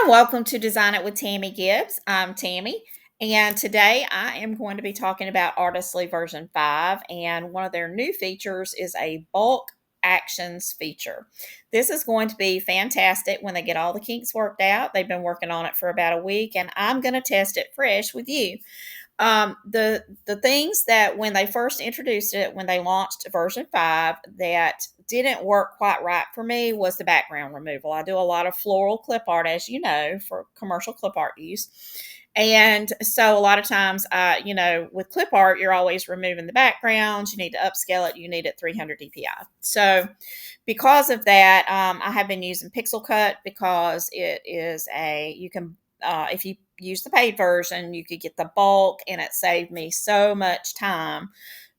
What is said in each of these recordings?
Welcome to Design It with Tammie Gibbs. I'm Tammie, and today I am going to be talking about Artistly version 5, and one of their new features is a bulk actions feature. This is going to be fantastic when they get all the kinks worked out. They've been working on it for about a week, and I'm going to test it fresh with you. The things that when they first introduced it, when they launched version 5, that didn't work quite right for me was the background removal. I do a lot of floral clip art, as you know, for commercial clip art use. And so a lot of times, with clip art, you're always removing the backgrounds. You need to upscale it. You need it 300 DPI. So because of that, I have been using Pixel Cut because it is if you use the paid version, you could get the bulk, and it saved me so much time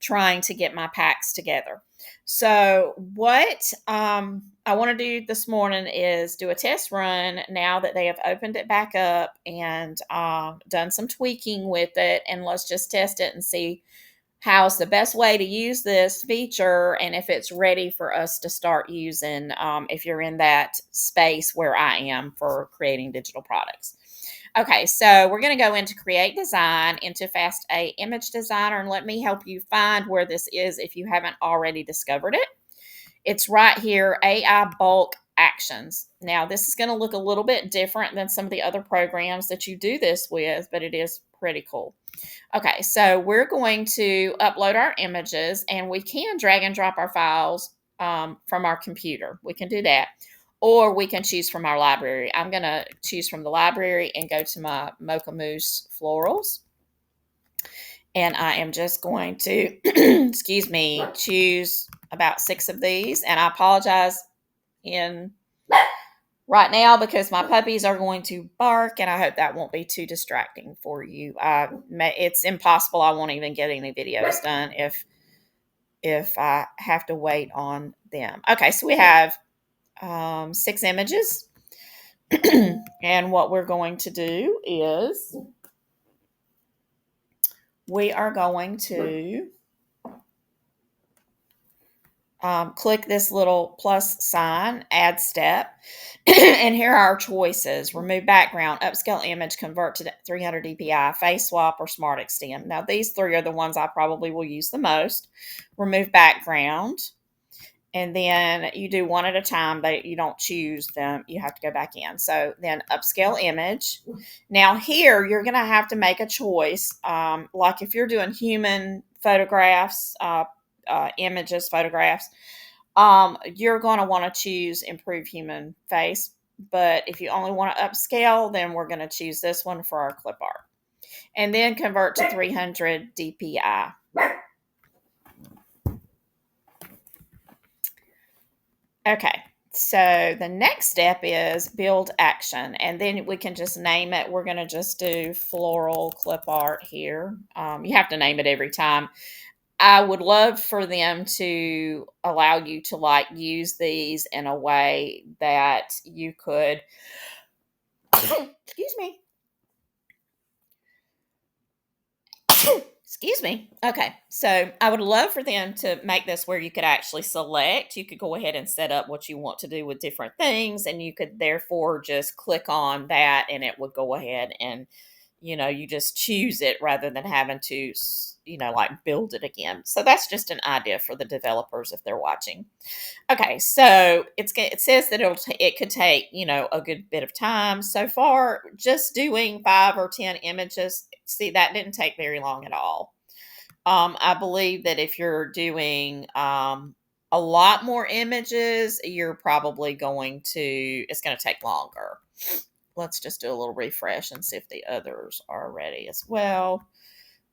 trying to get my packs together. So what I want to do this morning is do a test run now that they have opened it back up and done some tweaking with it, and let's just test it and see how's the best way to use this feature and if it's ready for us to start using if you're in that space where I am for creating digital products. Okay, so we're going to go into Create Design into Fast A Image Designer, and let me help you find where this is if you haven't already discovered it. It's right here, AI Bulk Actions. Now, this is going to look a little bit different than some of the other programs that you do this with, but it is pretty cool. Okay, so we're going to upload our images, and we can drag and drop our files from our computer. We can do that. Or we can choose from our library. I'm going to choose from the library and go to my Mocha Mousse Florals. And I am just going to, choose about 6 of these. And I apologize right now because my puppies are going to bark, and I hope that won't be too distracting for you. It's impossible. I won't even get any videos done if I have to wait on them. Okay, so we have 6 images. And what we're going to do is we are going to click this little plus sign, add step, and here are our choices: remove background, upscale image, convert to 300 DPI, face swap, or smart extend. Now, these 3 are the ones I probably will use the most. Remove background. And then you do one at a time, but you don't choose them. You have to go back in. So then upscale image. Now here, you're going to have to make a choice. Like if you're doing human photographs, images, photographs, you're going to want to choose improve human face. But if you only want to upscale, then we're going to choose this one for our clip art. And then convert to 300 DPI. Okay, so the next step is build action, and then we can just name it. We're going to just do floral clip art here. You have to name it every time. I would love for them to allow you to use these in a way that you could, excuse me. Excuse me. Okay, so I would love for them to make this where you could actually select. You could go ahead and set up what you want to do with different things, and you could therefore just click on that, and it would go ahead and, you just choose it rather than having to, build it again. So that's just an idea for the developers if they're watching. Okay, so it says that it could take, a good bit of time. So far, just doing 5 or 10 images, see, that didn't take very long at all. I believe that if you're doing a lot more images, you're probably it's going to take longer. Let's just do a little refresh and see if the others are ready as well.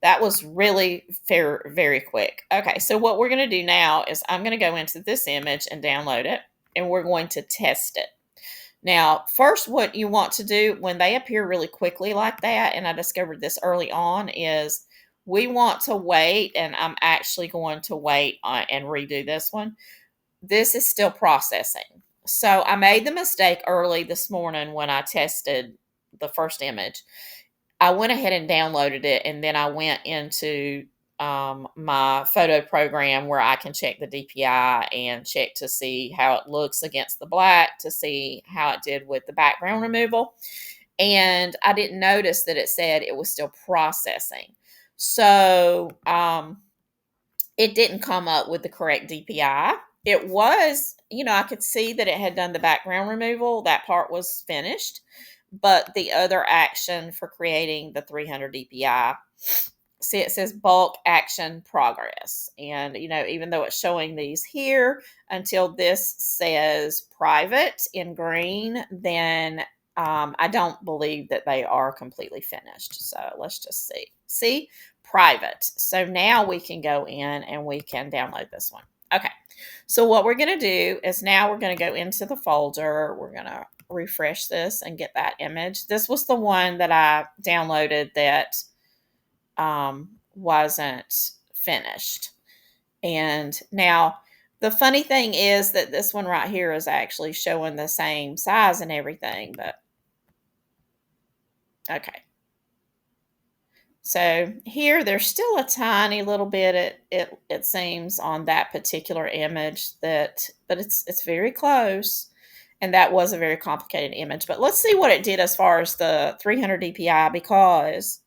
That was really very quick. Okay, so what we're going to do now is I'm going to go into this image and download it, and we're going to test it. Now, first, what you want to do when they appear really quickly like that, and I discovered this early on, is we want to wait, and I'm actually going to wait and redo this one. This is still processing. So I made the mistake early this morning when I tested the first image. I went ahead and downloaded it, and then I went into my photo program where I can check the DPI and check to see how it looks against the black, to see how it did with the background removal. And I didn't notice that it said it was still processing. So it didn't come up with the correct DPI. It was, I could see that it had done the background removal. That part was finished. But the other action for creating the 300 DPI, see, it says bulk action progress. And, even though it's showing these here, until this says private in green, then I don't believe that they are completely finished. So let's just see. See, private. So now we can go in and we can download this one. Okay. So what we're going to do is now we're going to go into the folder. We're going to refresh this and get that image. This was the one that I downloaded that wasn't finished. And now the funny thing is that this one right here is actually showing the same size and everything, but okay. So here there's still a tiny little bit, it seems, on that particular image, but it's very close. And that was a very complicated image. But let's see what it did as far as the 300 DPI, because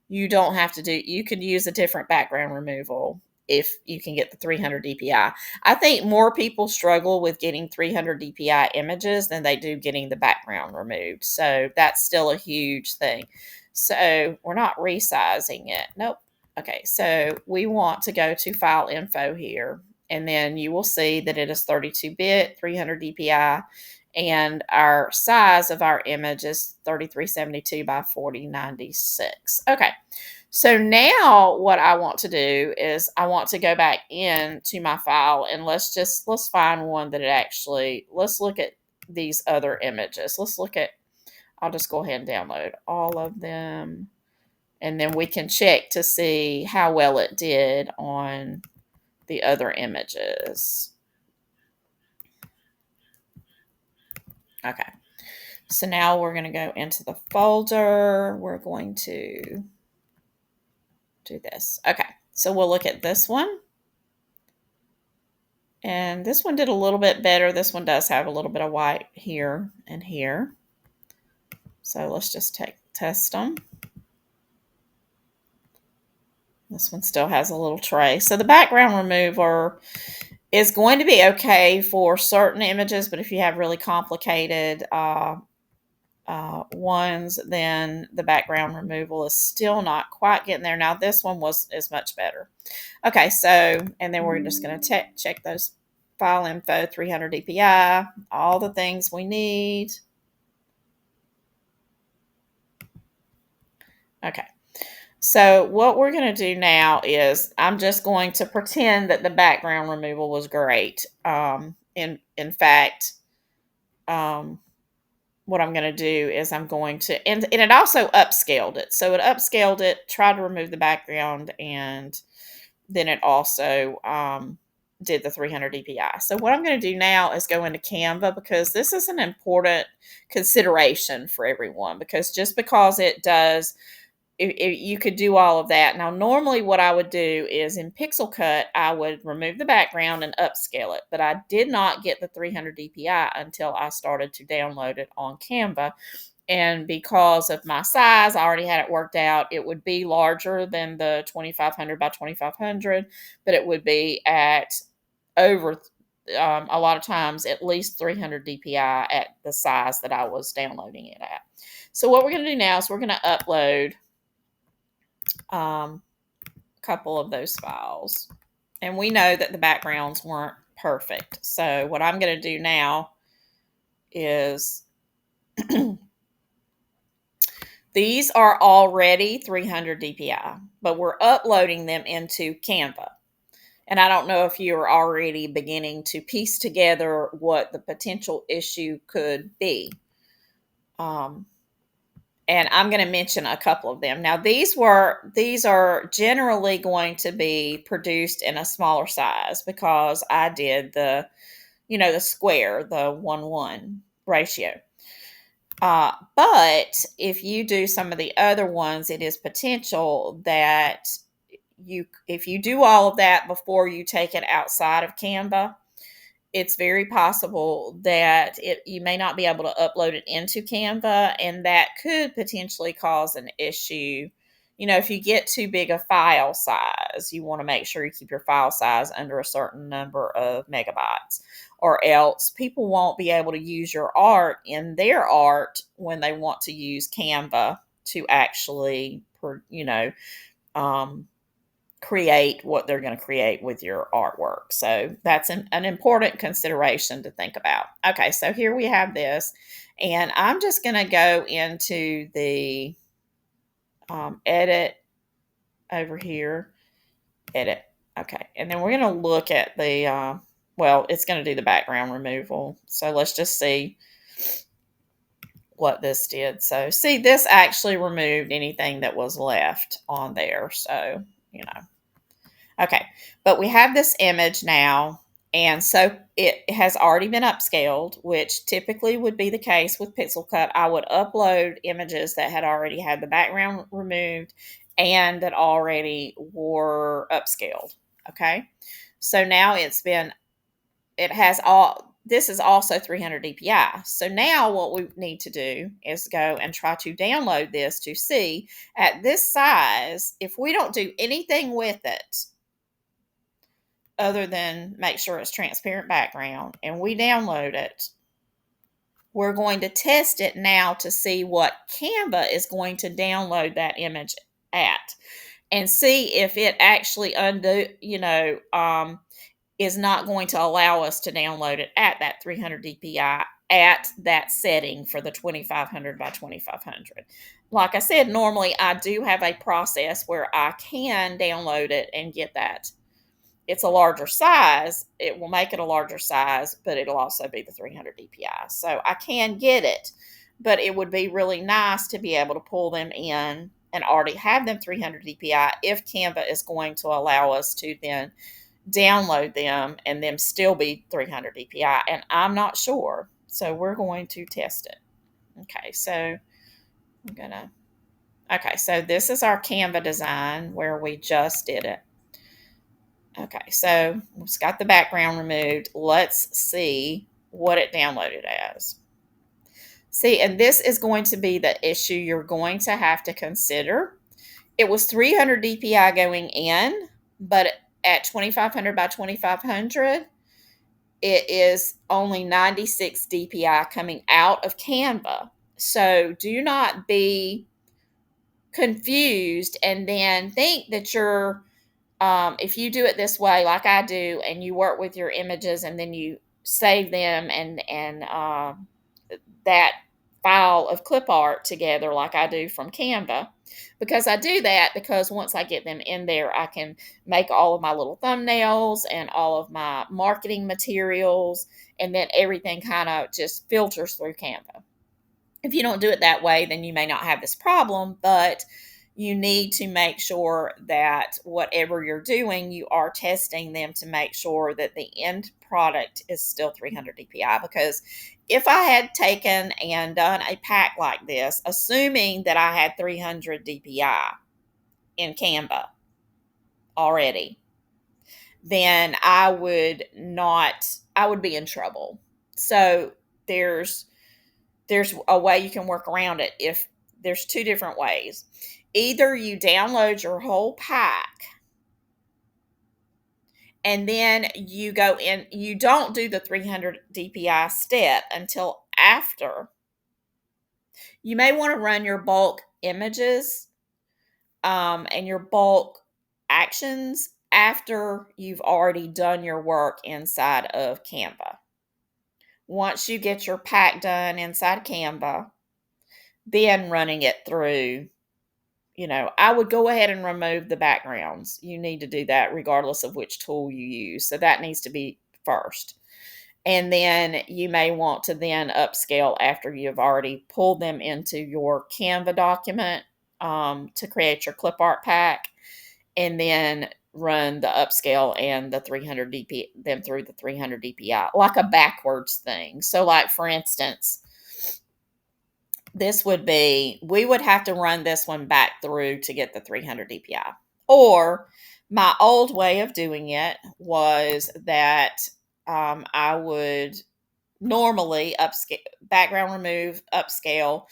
you don't have to you could use a different background removal if you can get the 300 DPI. I think more people struggle with getting 300 DPI images than they do getting the background removed. So that's still a huge thing. So we're not resizing it. Nope. Okay, so we want to go to file info here, and then you will see that it is 32-bit, 300 DPI, and our size of our image is 3372 by 4096. Okay, so now what I want to do is I want to go back into my file, and let's find one that let's look at these other images. I'll just go ahead and download all of them, and then we can check to see how well it did on the other images. Okay. So now we're going to go into the folder. We're going to do this. Okay, so we'll look at this one. And this one did a little bit better. This one does have a little bit of white here and here. So let's just test them. This one still has a little trace. So the background remover is going to be okay for certain images, but if you have really complicated ones, then the background removal is still not quite getting there. Now this one is much better. Okay, so, and then we're just going to check those file info, 300 DPI, all the things we need. Okay, so what we're going to do now is I'm just going to pretend that the background removal was great. In fact, what I'm going to do is I'm going to, and it also upscaled it. So it upscaled it, tried to remove the background, and then it also did the 300 DPI. So what I'm going to do now is go into Canva, because this is an important consideration for everyone, because just because it does, you could do all of that. Now, normally what I would do is in Pixel Cut, I would remove the background and upscale it, but I did not get the 300 DPI until I started to download it on Canva. And because of my size, I already had it worked out. It would be larger than the 2500 by 2500, but it would be at over a lot of times at least 300 DPI at the size that I was downloading it at. So what we're going to do now is we're going to upload a couple of those files. And we know that the backgrounds weren't perfect. So what I'm going to do now is these are already 300 DPI, but we're uploading them into Canva. And I don't know if you're already beginning to piece together what the potential issue could be. And I'm going to mention a couple of them. Now, these are generally going to be produced in a smaller size, because I did the square, the 1:1 ratio. But if you do some of the other ones, it is potential that if you do all of that before you take it outside of Canva, it's very possible that you may not be able to upload it into Canva, and that could potentially cause an issue. If you get too big a file size, you want to make sure you keep your file size under a certain number of megabytes, or else people won't be able to use your art in their art when they want to use Canva to actually, um, create what they're going to create with your artwork. So that's an important consideration to think about. Okay, so here we have this, and I'm just going to go into the edit over here, edit. Okay, and then we're going to look at the, well, it's going to do the background removal. So let's just see what this did. So see, this actually removed anything that was left on there. So, okay, but we have this image now, and so it has already been upscaled, which typically would be the case with Pixel Cut. I would upload images that had already had the background removed and that already were upscaled. Okay, so now this is also 300 dpi. So now what we need to do is go and try to download this to see at this size, if we don't do anything with it other than make sure it's transparent background, and we download it, we're going to test it now to see what Canva is going to download that image at, and see if it actually is not going to allow us to download it at that 300 dpi at that setting for the 2500 by 2500. Like I said, normally I do have a process where I can download it and get that. It's a larger size. It will make it a larger size, but it'll also be the 300 dpi. So I can get it, but it would be really nice to be able to pull them in and already have them 300 dpi if Canva is going to allow us to then download them and them still be 300 dpi. And I'm not sure. So we're going to test it. Okay, so so this is our Canva design where we just did it. Okay, so it's got the background removed. Let's see what it downloaded as. See, and this is going to be the issue you're going to have to consider. It was 300 dpi going in, but at 2500 by 2500, it is only 96 dpi coming out of Canva. So do not be confused and then think that if you do it this way, like I do, and you work with your images and then you save them and that file of Clipart together, like I do from Canva, because I do that because once I get them in there, I can make all of my little thumbnails and all of my marketing materials, and then everything kind of just filters through Canva. If you don't do it that way, then you may not have this problem, but you need to make sure that whatever you're doing, you are testing them to make sure that the end product is still 300 dpi. Because if I had taken and done a pack like this, assuming that I had 300 dpi in Canva already, then I would be in trouble. So there's a way you can work around it. If there's two different ways. Either you download your whole pack and then you go in, you don't do the 300 dpi step until after. You may want to run your bulk images and your bulk actions after you've already done your work inside of Canva. Once you get your pack done inside Canva, then running it through, I would go ahead and remove the backgrounds. You need to do that regardless of which tool you use. So that needs to be first. And then you may want to then upscale after you've already pulled them into your Canva document to create your Clipart pack, and then run the upscale and the 300 dpi, them through the 300 dpi, like a backwards thing. So like, for instance, we would have to run this one back through to get the 300 dpi. Or My old way of doing it was that I would normally upscale, background remove, upscale,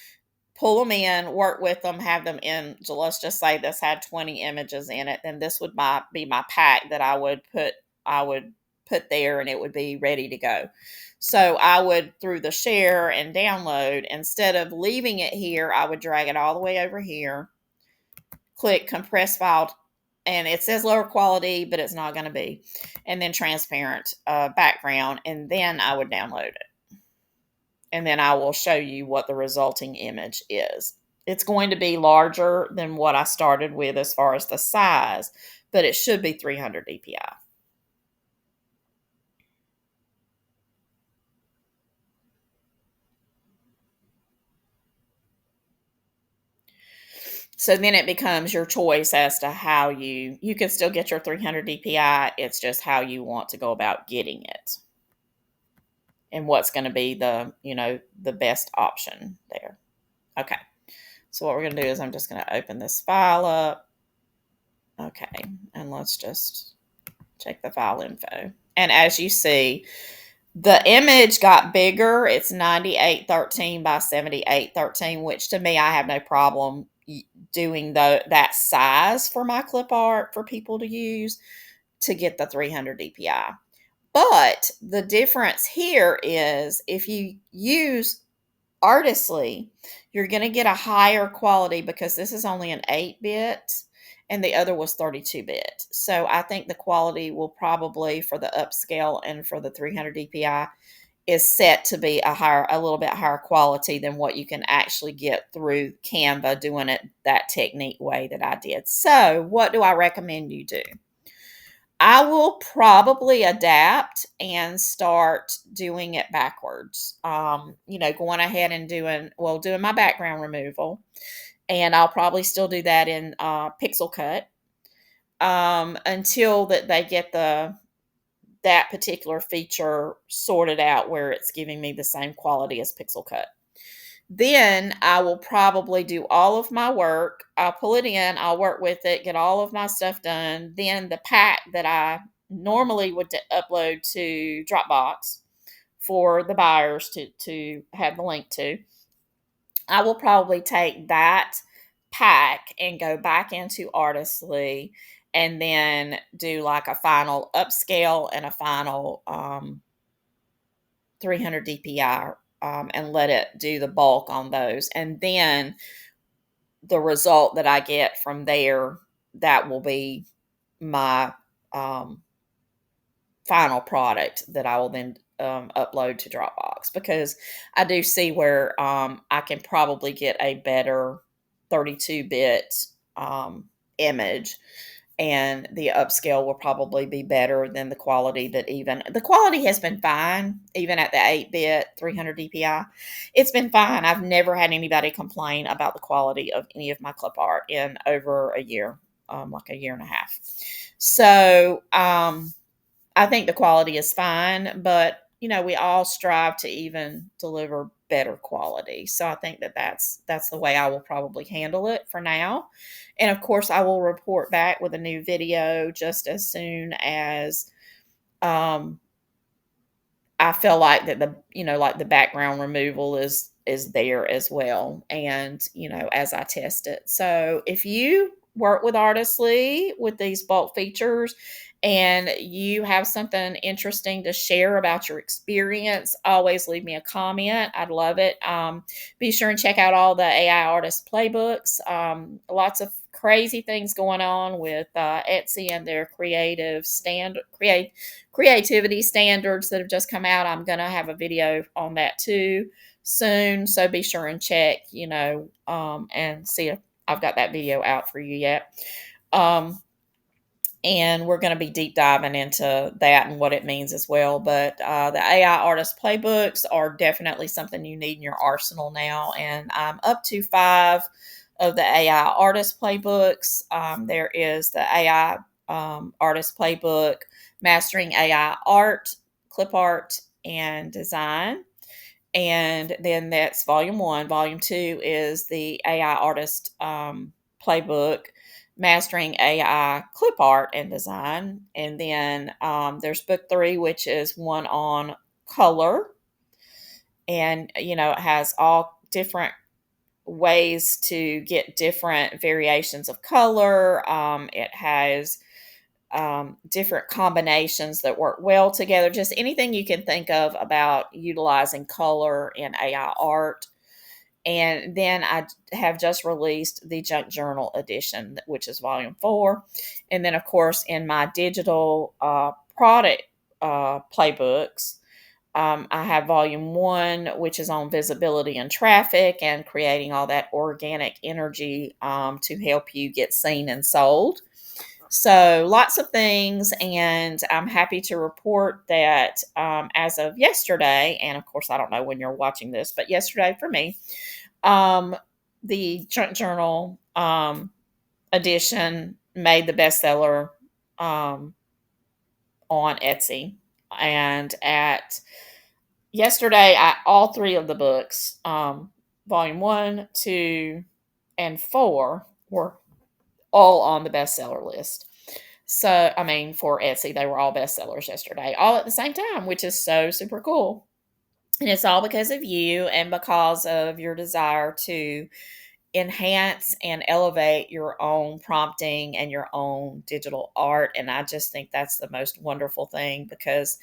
pull them in, work with them, have them in. So let's just say this had 20 images in it. Then this would be my pack that I would put there, and it would be ready to go. So I would, through the share and download, instead of leaving it here, I would drag it all the way over here, click compress file, and it says lower quality, but it's not going to be, and then transparent background, and then I would download it. And then I will show you what the resulting image is. It's going to be larger than what I started with as far as the size, but it should be 300 dpi. So then it becomes your choice as to how you can still get your 300 dpi. It's just how you want to go about getting it and what's going to be the best option there. Okay. So what we're going to do is I'm just going to open this file up. Okay. And let's just check the file info. And as you see, the image got bigger. It's 9813 by 7813, which to me, I have no problem doing that size for my clip art for people to use to get the 300 dpi. But the difference here is if you use Artistly, you're going to get a higher quality because this is only an 8-bit and the other was 32-bit. So I think the quality will probably, for the upscale and for the 300 dpi, is set to be a little bit higher quality than what you can actually get through Canva doing it that technique way that I did. So what do I recommend you do? I will probably adapt and start doing it backwards. Going ahead and doing my background removal, and I'll probably still do that in Pixel Cut until that they get that particular feature sorted out where it's giving me the same quality as Pixel Cut. Then I will probably do all of my work. I'll pull it in, I'll work with it, get all of my stuff done. Then the pack that I normally would upload to Dropbox for the buyers to have the link to, I will probably take that pack and go back into Artistly and then do like a final upscale and a final 300 dpi, and let it do the bulk on those. And then the result that I get from there, that will be my final product that I will then upload to Dropbox, because I do see where I can probably get a better 32-bit image, and the upscale will probably be better than the quality the quality has been fine, even at the 8-bit 300 dpi. It's been fine. I've never had anybody complain about the quality of any of my clip art in over a year, like a year and a half. So I think the quality is fine, but we all strive to even deliver better quality. So I think that's the way I will probably handle it for now. And of course, I will report back with a new video just as soon as I feel like that the background removal is there as well, and as I test it. So if you work with Artistly with these bulk features and you have something interesting to share about your experience, always leave me a comment. I'd love it. Be sure and check out all the AI artist playbooks. Lots of crazy things going on with Etsy and their creativity standards that have just come out. I'm going to have a video on that too soon. So be sure and check, and see if I've got that video out for you yet. And we're going to be deep diving into that and what it means as well. But the AI artist playbooks are definitely something you need in your arsenal now. And I'm up to 5 of the AI artist playbooks. There is the AI artist playbook, Mastering AI Art, Clip Art, and Design. And then that's volume 1. Volume 2 is the AI artist playbook, Mastering AI Clipart and Design. And then there's book 3, which is one on color. And, it has all different ways to get different variations of color. It has different combinations that work well together. Just anything you can think of about utilizing color in AI art. And then I have just released the Junk Journal edition, which is volume 4. And then, of course, in my digital product playbooks, I have volume 1, which is on visibility and traffic and creating all that organic energy to help you get seen and sold. So lots of things, and I'm happy to report that as of yesterday, and of course I don't know when you're watching this, but yesterday for me, um, the Junk Journal edition made the bestseller um, on Etsy, and at yesterday, all 3 of the books, volume 1, 2, and 4, were all on the bestseller list. So, I mean, for Etsy, they were all bestsellers yesterday, all at the same time, which is so super cool. And it's all because of you and because of your desire to enhance and elevate your own prompting and your own digital art. And I just think that's the most wonderful thing, because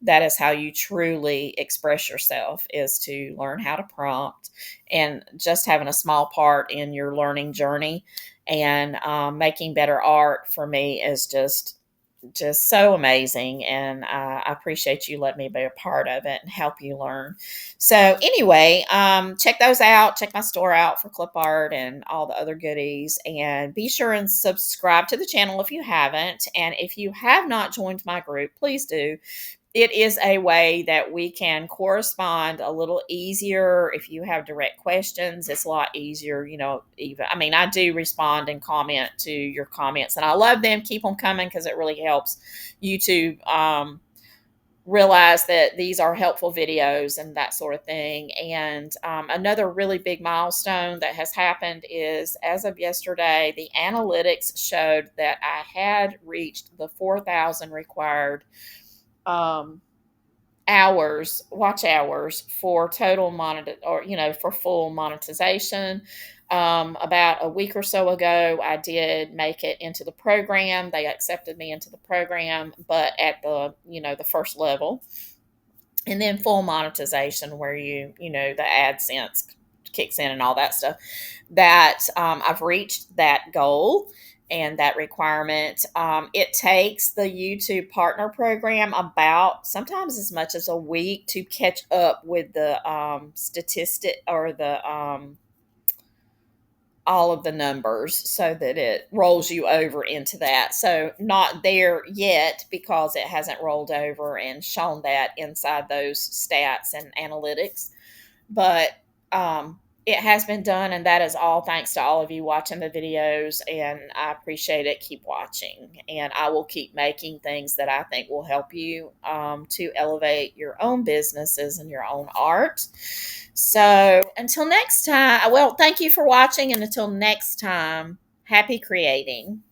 that is how you truly express yourself, is to learn how to prompt, and just having a small part in your learning journey. And making better art for me is just so amazing, and I appreciate you letting me be a part of it and help you learn. So anyway, check those out. Check my store out for clip art and all the other goodies, and be sure and subscribe to the channel if you haven't. And if you have not joined my group, please do. It is a way that we can correspond a little easier. If you have direct questions, it's a lot easier, even, I mean, I do respond and comment to your comments, and I love them. Keep them coming, because it really helps YouTube realize that these are helpful videos and that sort of thing. And another really big milestone that has happened is, as of yesterday, the analytics showed that I had reached the 4,000 required watch hours for total for full monetization. About a week or so ago, I did make it into the program. They accepted me into the program, but at the first level. And then full monetization, where the AdSense kicks in and all that stuff. That I've reached that goal and that requirement. It takes the YouTube partner program about sometimes as much as a week to catch up with the statistic, or the all of the numbers, so that it rolls you over into that. So not there yet, because it hasn't rolled over and shown that inside those stats and analytics. But it has been done, and that is all thanks to all of you watching the videos, and I appreciate it. Keep watching, and I will keep making things that I think will help you to elevate your own businesses and your own art. So until next time, well, thank you for watching, and until next time, happy creating.